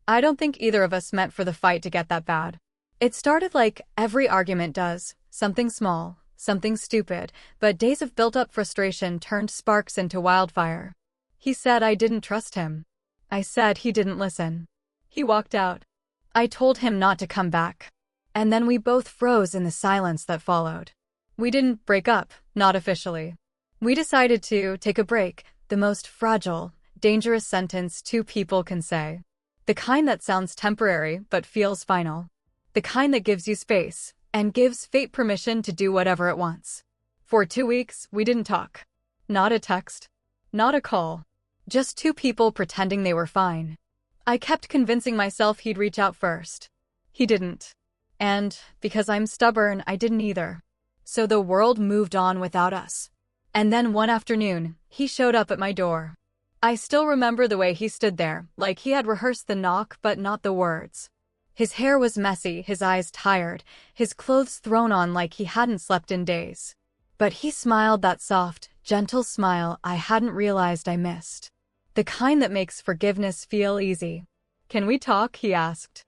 I don't think either of us meant for the fight to get that bad. It started like every argument does, something small, something stupid, but days of built-up frustration turned sparks into wildfire. He said I didn't trust him. I said he didn't listen. He walked out. I told him not to come back. And then we both froze in the silence that followed. We didn't break up, not officially. We decided to take a break, the most fragile, dangerous sentence two people can say. The kind that sounds temporary but feels final. The kind that gives you space and gives fate permission to do whatever it wants. For 2 weeks, we didn't talk. Not a text. Not a call. Just two people pretending they were fine. I kept convincing myself he'd reach out first. He didn't. And, because I'm stubborn, I didn't either. So the world moved on without us. And then one afternoon, he showed up at my door. I still remember the way he stood there, like he had rehearsed the knock but not the words. His hair was messy, his eyes tired, his clothes thrown on like he hadn't slept in days. But he smiled, that soft, gentle smile I hadn't realized I missed. The kind that makes forgiveness feel easy. "Can we talk?" he asked.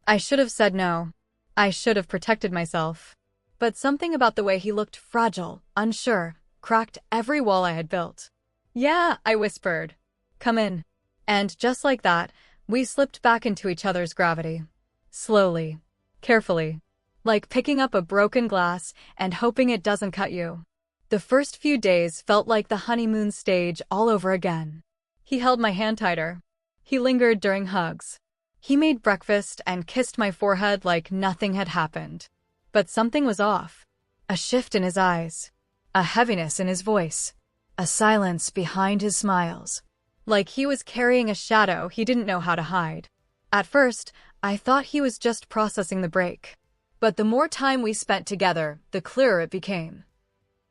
I should have said no. I should have protected myself. But something about the way he looked fragile, unsure, cracked every wall I had built. "Yeah," I whispered. "Come in." And just like that, we slipped back into each other's gravity. Slowly. Carefully. Like picking up a broken glass and hoping it doesn't cut you. The first few days felt like the honeymoon stage all over again. He held my hand tighter. He lingered during hugs. He made breakfast and kissed my forehead like nothing had happened. But something was off. A shift in his eyes. A heaviness in his voice. A silence behind his smiles. Like he was carrying a shadow he didn't know how to hide. At first, I thought he was just processing the break. But the more time we spent together, the clearer it became.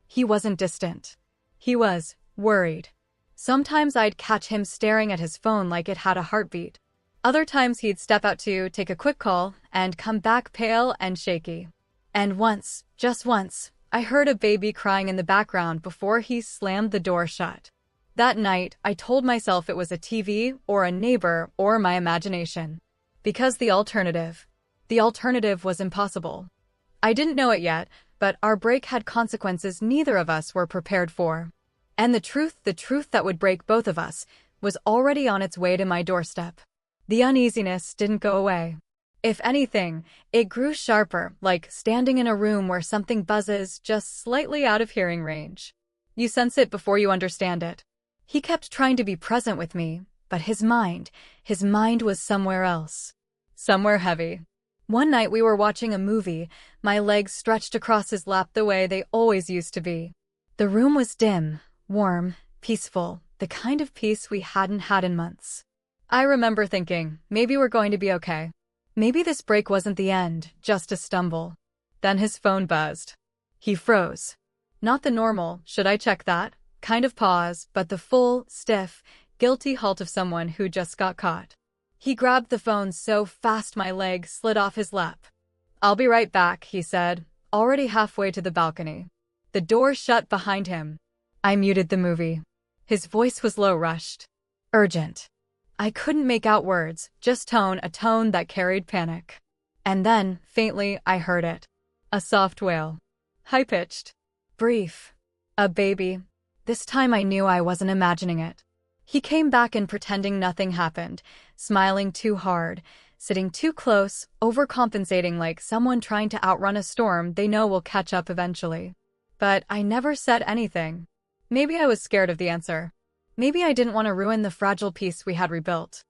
He wasn't distant. He was worried. Sometimes I'd catch him staring at his phone like it had a heartbeat. Other times he'd step out to take a quick call and come back pale and shaky. And once, just once, I heard a baby crying in the background before he slammed the door shut. That night, I told myself it was a TV or a neighbor or my imagination. Because the alternative was impossible. I didn't know it yet, but our break had consequences neither of us were prepared for. And the truth that would break both of us, was already on its way to my doorstep. The uneasiness didn't go away. If anything, it grew sharper, like standing in a room where something buzzes just slightly out of hearing range. You sense it before you understand it. He kept trying to be present with me, but his mind was somewhere else. Somewhere heavy. One night we were watching a movie, my legs stretched across his lap the way they always used to be. The room was dim, warm, peaceful, the kind of peace we hadn't had in months. I remember thinking, maybe we're going to be okay. Maybe this break wasn't the end, just a stumble. Then his phone buzzed. He froze. Not the normal, "should I check that?" kind of pause, but the full, stiff, guilty halt of someone who just got caught. He grabbed the phone so fast my leg slid off his lap. "I'll be right back," he said, already halfway to the balcony. The door shut behind him. I muted the movie. His voice was low, rushed. Urgent. I couldn't make out words, just a tone that carried panic. And then, faintly, I heard it. A soft wail. High-pitched. Brief. A baby. This time I knew I wasn't imagining it. He came back in pretending nothing happened, smiling too hard, sitting too close, overcompensating like someone trying to outrun a storm they know will catch up eventually. But I never said anything. Maybe I was scared of the answer. Maybe I didn't want to ruin the fragile peace we had rebuilt.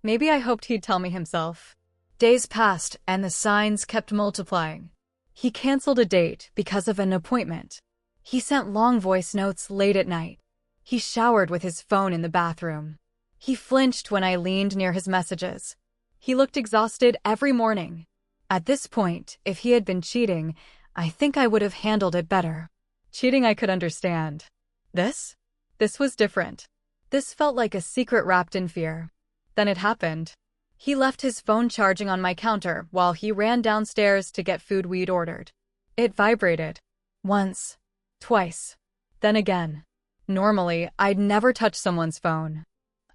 Maybe I hoped he'd tell me himself. Days passed, and the signs kept multiplying. He canceled a date because of an appointment. He sent long voice notes late at night. He showered with his phone in the bathroom. He flinched when I leaned near his messages. He looked exhausted every morning. At this point, if he had been cheating, I think I would have handled it better. Cheating I could understand. This was different. This felt like a secret wrapped in fear. Then it happened. He left his phone charging on my counter while he ran downstairs to get food we'd ordered. It vibrated. Once. Twice. Then again. Normally, I'd never touch someone's phone.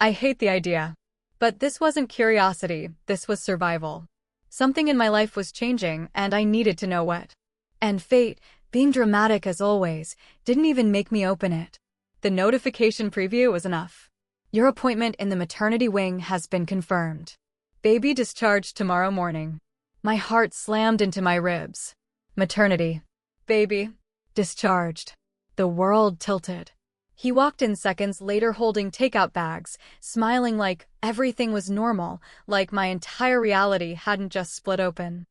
I hate the idea. But this wasn't curiosity, this was survival. Something in my life was changing, and I needed to know what. And fate, being dramatic as always, didn't even make me open it. The notification preview was enough. Your appointment in the maternity wing has been confirmed. Baby discharged tomorrow morning. My heart slammed into my ribs. Maternity. Baby. Discharged. The world tilted. He walked in seconds later holding takeout bags, smiling like everything was normal, like my entire reality hadn't just split open.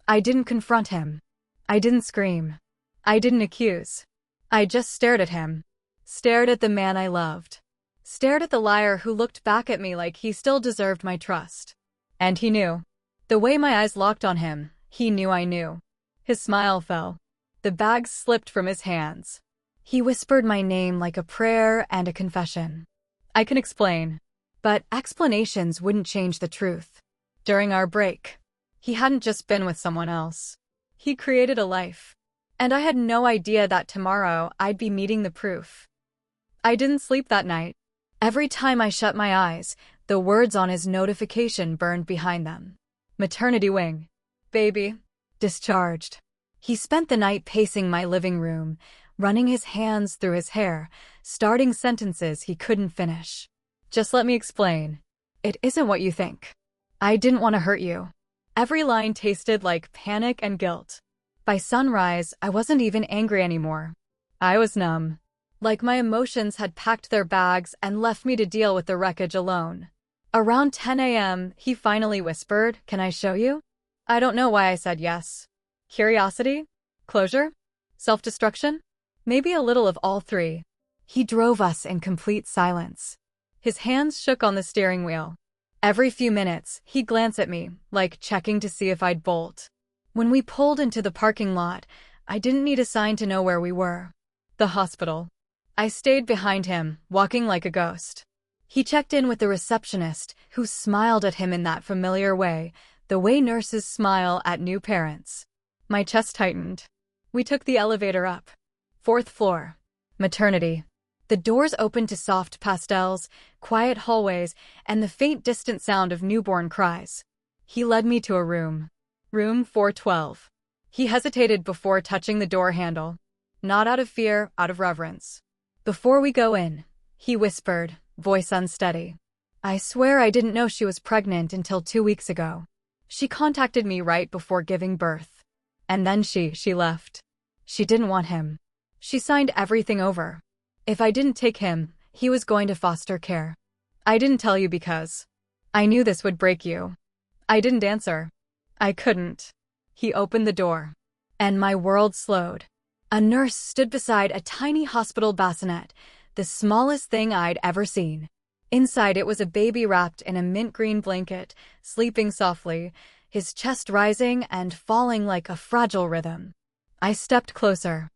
I didn't confront him. I didn't scream. I didn't accuse. I just stared at him. Stared at the man I loved. Stared at the liar who looked back at me like he still deserved my trust. And he knew. The way my eyes locked on him, he knew I knew. His smile fell. The bags slipped from his hands. He whispered my name like a prayer and a confession. I can explain. But explanations wouldn't change the truth. During our break, he hadn't just been with someone else. He created a life. And I had no idea that tomorrow I'd be meeting the proof. I didn't sleep that night. Every time I shut my eyes, the words on his notification burned behind them. Maternity wing. Baby. Discharged. He spent the night pacing my living room, running his hands through his hair, starting sentences he couldn't finish. Just let me explain. It isn't what you think. I didn't want to hurt you. Every line tasted like panic and guilt. By sunrise, I wasn't even angry anymore. I was numb. Like my emotions had packed their bags and left me to deal with the wreckage alone. Around 10 a.m., he finally whispered, "Can I show you?" I don't know why I said yes. Curiosity? Closure? Self-destruction? Maybe a little of all three. He drove us in complete silence. His hands shook on the steering wheel. Every few minutes, he'd glance at me, like checking to see if I'd bolt. When we pulled into the parking lot, I didn't need a sign to know where we were. The hospital. I stayed behind him, walking like a ghost. He checked in with the receptionist, who smiled at him in that familiar way, the way nurses smile at new parents. My chest tightened. We took the elevator up. 4th floor. Maternity. The doors opened to soft pastels, quiet hallways, and the faint distant sound of newborn cries. He led me to a room. Room 412. He hesitated before touching the door handle. Not out of fear, out of reverence. Before we go in, he whispered, voice unsteady. I swear I didn't know she was pregnant until 2 weeks ago. She contacted me right before giving birth. And then she left. She didn't want him. She signed everything over. If I didn't take him, he was going to foster care. I didn't tell you because I knew this would break you. I didn't answer. I couldn't. He opened the door. And my world slowed. A nurse stood beside a tiny hospital bassinet, the smallest thing I'd ever seen. Inside it was a baby wrapped in a mint green blanket, sleeping softly, his chest rising and falling like a fragile rhythm. I stepped closer.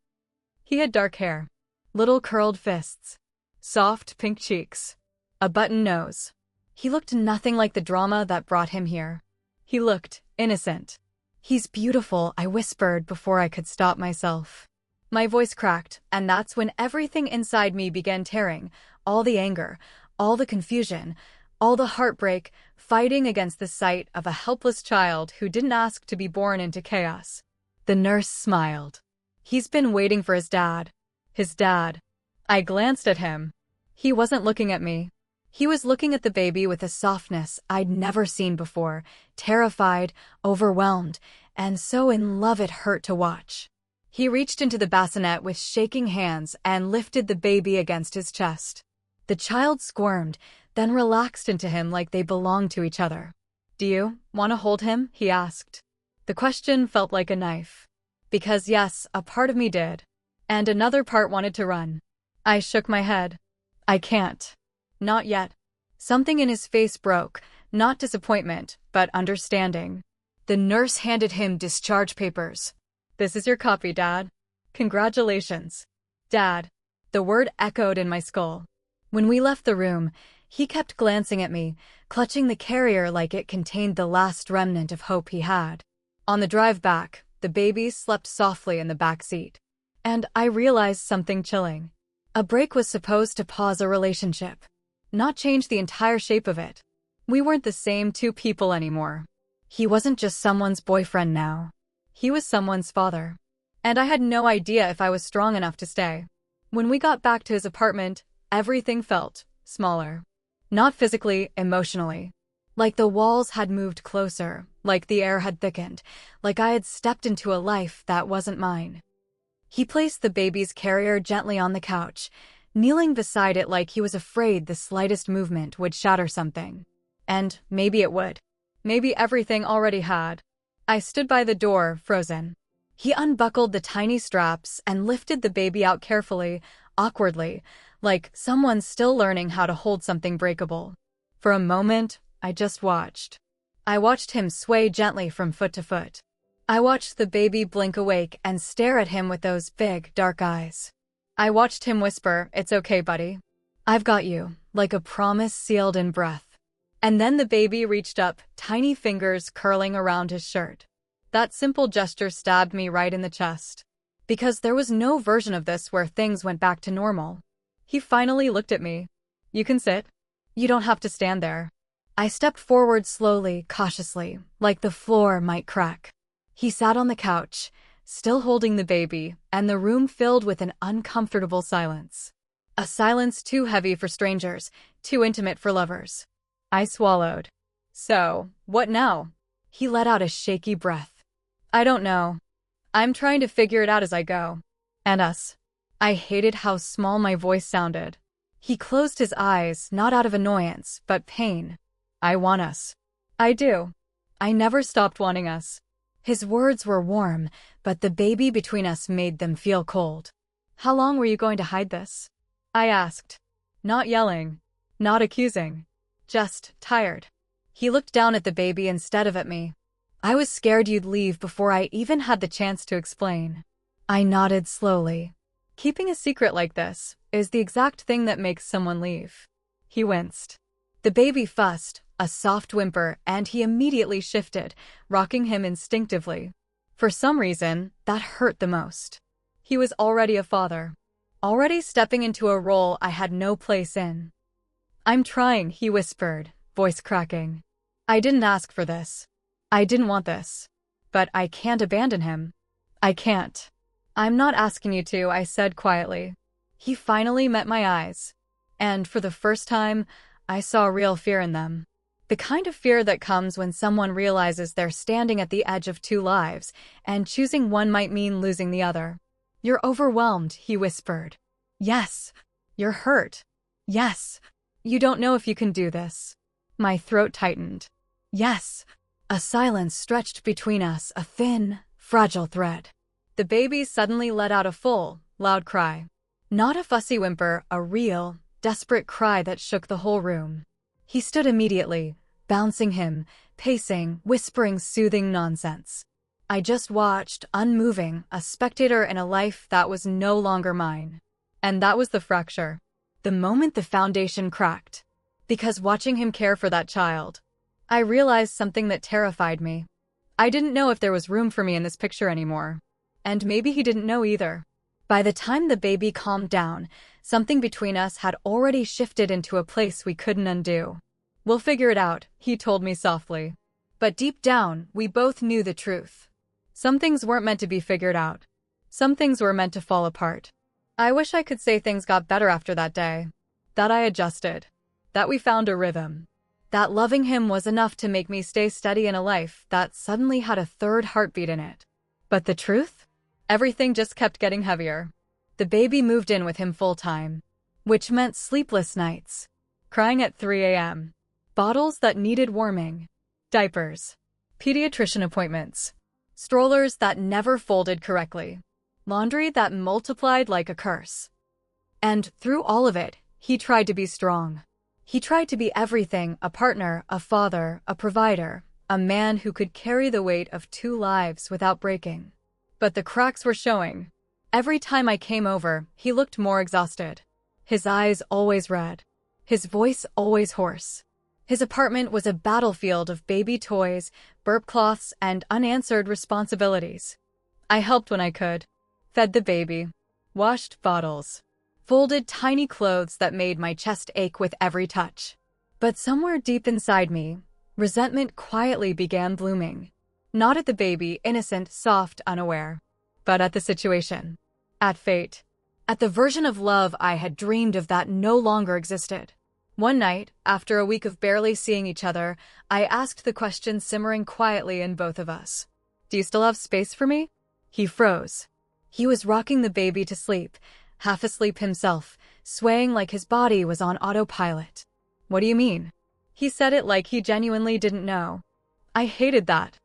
He had dark hair, little curled fists, soft pink cheeks, a button nose. He looked nothing like the drama that brought him here. He looked innocent. He's beautiful, I whispered before I could stop myself. My voice cracked, and that's when everything inside me began tearing, all the anger, all the confusion, all the heartbreak, fighting against the sight of a helpless child who didn't ask to be born into chaos. The nurse smiled. He's been waiting for his dad. His dad. I glanced at him. He wasn't looking at me. He was looking at the baby with a softness I'd never seen before, terrified, overwhelmed, and so in love it hurt to watch. He reached into the bassinet with shaking hands and lifted the baby against his chest. The child squirmed, then relaxed into him like they belonged to each other. "Do you want to hold him?" he asked. The question felt like a knife. Because yes, a part of me did. And another part wanted to run. I shook my head. I can't. Not yet. Something in his face broke, not disappointment, but understanding. The nurse handed him discharge papers. "This is your copy, Dad. Congratulations." Dad. The word echoed in my skull. When we left the room, he kept glancing at me, clutching the carrier like it contained the last remnant of hope he had. On the drive back, the baby slept softly in the back seat. And I realized something chilling. A break was supposed to pause a relationship, not change the entire shape of it. We weren't the same two people anymore. He wasn't just someone's boyfriend now. He was someone's father. And I had no idea if I was strong enough to stay. When we got back to his apartment, everything felt smaller. Not physically, emotionally. Like the walls had moved closer, like the air had thickened, like I had stepped into a life that wasn't mine. He placed the baby's carrier gently on the couch, kneeling beside it like he was afraid the slightest movement would shatter something. And maybe it would. Maybe everything already had. I stood by the door, frozen. He unbuckled the tiny straps and lifted the baby out carefully, awkwardly, like someone still learning how to hold something breakable. For a moment, I just watched. I watched him sway gently from foot to foot. I watched the baby blink awake and stare at him with those big, dark eyes. I watched him whisper, "It's okay, buddy. I've got you," like a promise sealed in breath. And then the baby reached up, tiny fingers curling around his shirt. That simple gesture stabbed me right in the chest. Because there was no version of this where things went back to normal. He finally looked at me. "You can sit. You don't have to stand there." I stepped forward slowly, cautiously, like the floor might crack. He sat on the couch, still holding the baby, and the room filled with an uncomfortable silence. A silence too heavy for strangers, too intimate for lovers. I swallowed. "So, what now?" He let out a shaky breath. "I don't know. I'm trying to figure it out as I go. And us." I hated how small my voice sounded. He closed his eyes, not out of annoyance, but pain. "I want us." "I do. I never stopped wanting us." His words were warm, but the baby between us made them feel cold. "How long were you going to hide this?" I asked. Not yelling, not accusing, just tired. He looked down at the baby instead of at me. "I was scared you'd leave before I even had the chance to explain." I nodded slowly. Keeping a secret like this is the exact thing that makes someone leave. He winced. The baby fussed, a soft whimper, and he immediately shifted, rocking him instinctively. For some reason, that hurt the most. He was already a father. Already stepping into a role I had no place in. "I'm trying," he whispered, voice cracking. "I didn't ask for this. I didn't want this. But I can't abandon him. I can't." "I'm not asking you to," I said quietly. He finally met my eyes. And for the first time, I saw real fear in them. The kind of fear that comes when someone realizes they're standing at the edge of two lives, and choosing one might mean losing the other. "You're overwhelmed," he whispered. "Yes." "You're hurt." "Yes." "You don't know if you can do this." My throat tightened. "Yes." A silence stretched between us, a thin, fragile thread. The baby suddenly let out a full, loud cry. Not a fussy whimper, a real, desperate cry that shook the whole room. He stood immediately, bouncing him, pacing, whispering soothing nonsense. I just watched, unmoving, a spectator in a life that was no longer mine. And that was the fracture. The moment the foundation cracked. Because watching him care for that child, I realized something that terrified me. I didn't know if there was room for me in this picture anymore. And maybe he didn't know either. By the time the baby calmed down, something between us had already shifted into a place we couldn't undo. "We'll figure it out," he told me softly. But deep down, we both knew the truth. Some things weren't meant to be figured out. Some things were meant to fall apart. I wish I could say things got better after that day. That I adjusted. That we found a rhythm. That loving him was enough to make me stay steady in a life that suddenly had a third heartbeat in it. But the truth? Everything just kept getting heavier. The baby moved in with him full-time, which meant sleepless nights, crying at 3 a.m., bottles that needed warming, diapers, pediatrician appointments, strollers that never folded correctly, laundry that multiplied like a curse. And through all of it, he tried to be strong. He tried to be everything: a partner, a father, a provider, a man who could carry the weight of two lives without breaking. But the cracks were showing. Every time I came over, he looked more exhausted. His eyes always red. His voice always hoarse. His apartment was a battlefield of baby toys, burp cloths, and unanswered responsibilities. I helped when I could. Fed the baby. Washed bottles. Folded tiny clothes that made my chest ache with every touch. But somewhere deep inside me, resentment quietly began blooming. Not at the baby, innocent, soft, unaware, but at the situation. At fate. At the version of love I had dreamed of that no longer existed. One night, after a week of barely seeing each other, I asked the question simmering quietly in both of us. Do you still have space for me? He froze. He was rocking the baby to sleep, half asleep himself, swaying like his body was on autopilot. What do you mean? He said it like he genuinely didn't know. I hated that.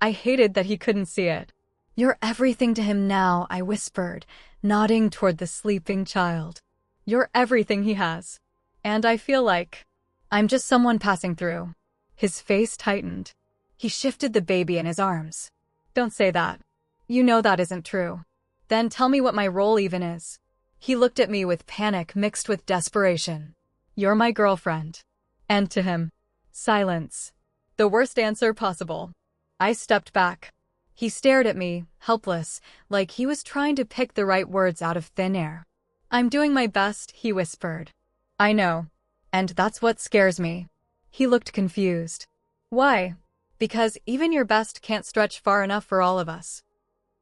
I hated that he couldn't see it. You're everything to him now, I whispered, nodding toward the sleeping child. You're everything he has. And I feel like I'm just someone passing through. His face tightened. He shifted the baby in his arms. Don't say that. You know that isn't true. Then tell me what my role even is. He looked at me with panic mixed with desperation. You're my girlfriend. And to him, silence. The worst answer possible. I stepped back. He stared at me, helpless, like he was trying to pick the right words out of thin air. I'm doing my best, he whispered. I know. And that's what scares me. He looked confused. Why? Because even your best can't stretch far enough for all of us.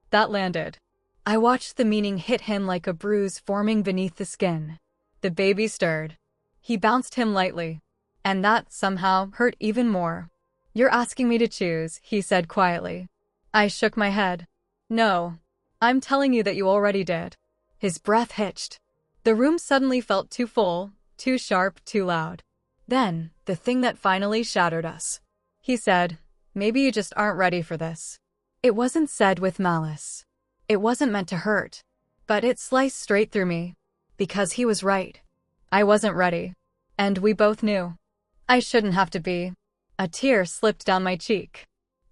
That landed. I watched the meaning hit him like a bruise forming beneath the skin. The baby stirred. He bounced him lightly. And that, somehow, hurt even more. You're asking me to choose, he said quietly. I shook my head. No. I'm telling you that you already did. His breath hitched. The room suddenly felt too full, too sharp, too loud. Then, the thing that finally shattered us. He said, maybe you just aren't ready for this. It wasn't said with malice. It wasn't meant to hurt. But it sliced straight through me. Because he was right. I wasn't ready. And we both knew. I shouldn't have to be. A tear slipped down my cheek.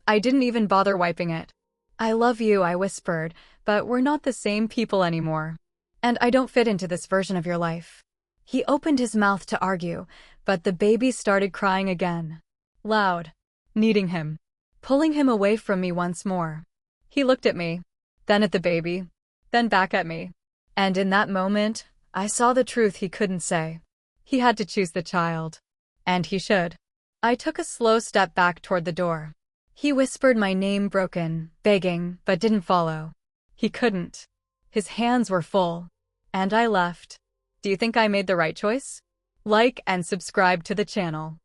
I didn't even bother wiping it. I love you, I whispered, but we're not the same people anymore. And I don't fit into this version of your life. He opened his mouth to argue, but the baby started crying again. Loud. Needing him. Pulling him away from me once more. He looked at me, then at the baby, then back at me. And in that moment, I saw the truth he couldn't say. He had to choose the child. And he should. I took a slow step back toward the door. He whispered my name broken, begging, but didn't follow. He couldn't. His hands were full. And I left. Do you think I made the right choice? Like and subscribe to the channel.